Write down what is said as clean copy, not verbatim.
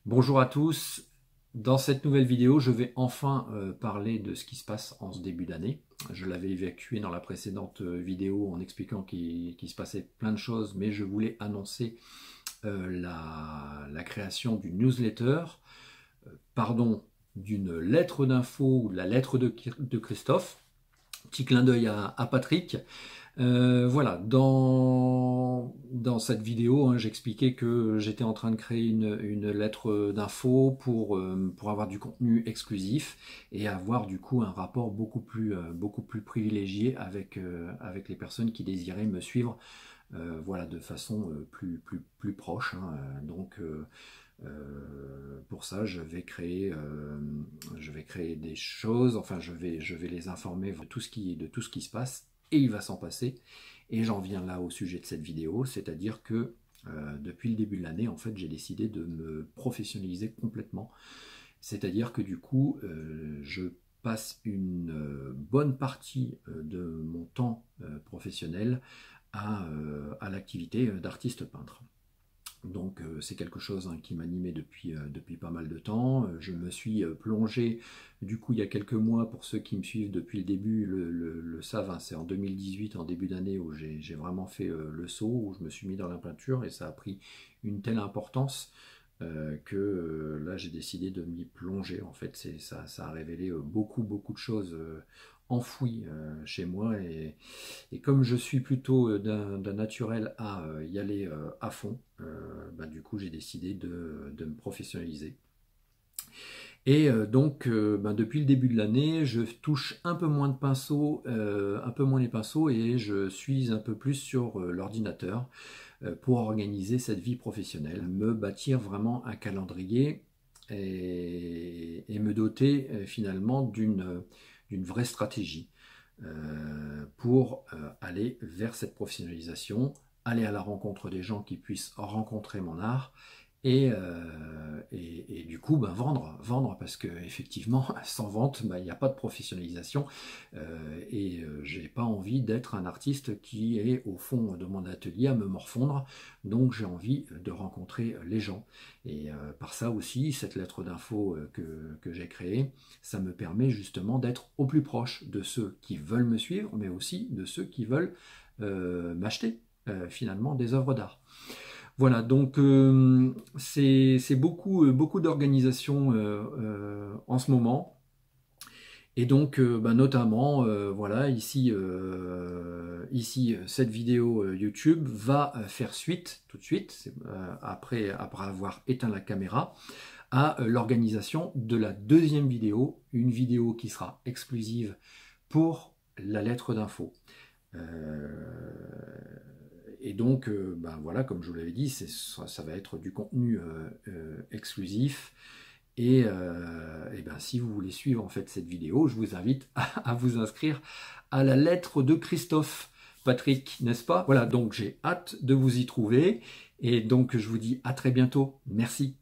Bonjour à tous. Dans cette nouvelle vidéo, je vais enfin parler de ce qui se passe en ce début d'année. Je l'avais évacué dans la précédente vidéo en expliquant qu'il se passait plein de choses, mais je voulais annoncer la création d'une newsletter, pardon, d'une lettre d'info ou de la lettre de Christophe. Petit clin d'œil à Patrick. Voilà, dans cette vidéo, hein, j'expliquais que j'étais en train de créer une lettre d'info pour avoir du contenu exclusif et avoir du coup un rapport beaucoup plus privilégié avec les personnes qui désiraient me suivre voilà, de façon plus proche. Hein. Pour ça, je vais créer des choses, enfin je vais les informer de tout ce qui se passe, et il va s'en passer. Et j'en viens là au sujet de cette vidéo, c'est-à-dire que depuis le début de l'année, en fait, j'ai décidé de me professionnaliser complètement. C'est-à-dire que du coup, je passe une bonne partie de mon temps professionnel à l'activité d'artiste peintre. Donc c'est quelque chose qui m'animait depuis pas mal de temps. Je me suis plongé, du coup il y a quelques mois, pour ceux qui me suivent depuis le début le savent, hein, c'est en 2018, en début d'année, où j'ai vraiment fait le saut, où je me suis mis dans la peinture, et ça a pris une telle importance que là j'ai décidé de m'y plonger. En fait, ça a révélé beaucoup de choses enfouies chez moi, et comme je suis plutôt d'un naturel à y aller à fond, bah, du coup j'ai décidé de me professionnaliser. Et bah, depuis le début de l'année, je touche un peu moins de pinceaux, un peu moins les pinceaux, et je suis un peu plus sur l'ordinateur pour organiser cette vie professionnelle, me bâtir vraiment un calendrier et me doter finalement d'une vraie stratégie pour aller vers cette professionnalisation, aller à la rencontre des gens qui puissent rencontrer mon art, et du coup ben, vendre, parce que effectivement sans vente ben, il n'y a pas de professionnalisation, j'ai pas envie d'être un artiste qui est au fond de mon atelier à me morfondre. Donc j'ai envie de rencontrer les gens, et par ça aussi cette lettre d'info que j'ai créée, ça me permet justement d'être au plus proche de ceux qui veulent me suivre, mais aussi de ceux qui veulent m'acheter finalement des œuvres d'art. Voilà, donc c'est beaucoup d'organisation en ce moment. Et donc, bah, notamment, voilà, ici, cette vidéo YouTube va faire suite, tout de suite, après avoir éteint la caméra, à l'organisation de la deuxième vidéo, une vidéo qui sera exclusive pour la lettre d'info. Et donc, ben voilà, comme je vous l'avais dit, ça va être du contenu exclusif. Et ben, si vous voulez suivre en fait cette vidéo, je vous invite à vous inscrire à la lettre de Christophe, Patrick, n'est-ce pas? Voilà, donc j'ai hâte de vous y trouver. Et donc, je vous dis à très bientôt. Merci.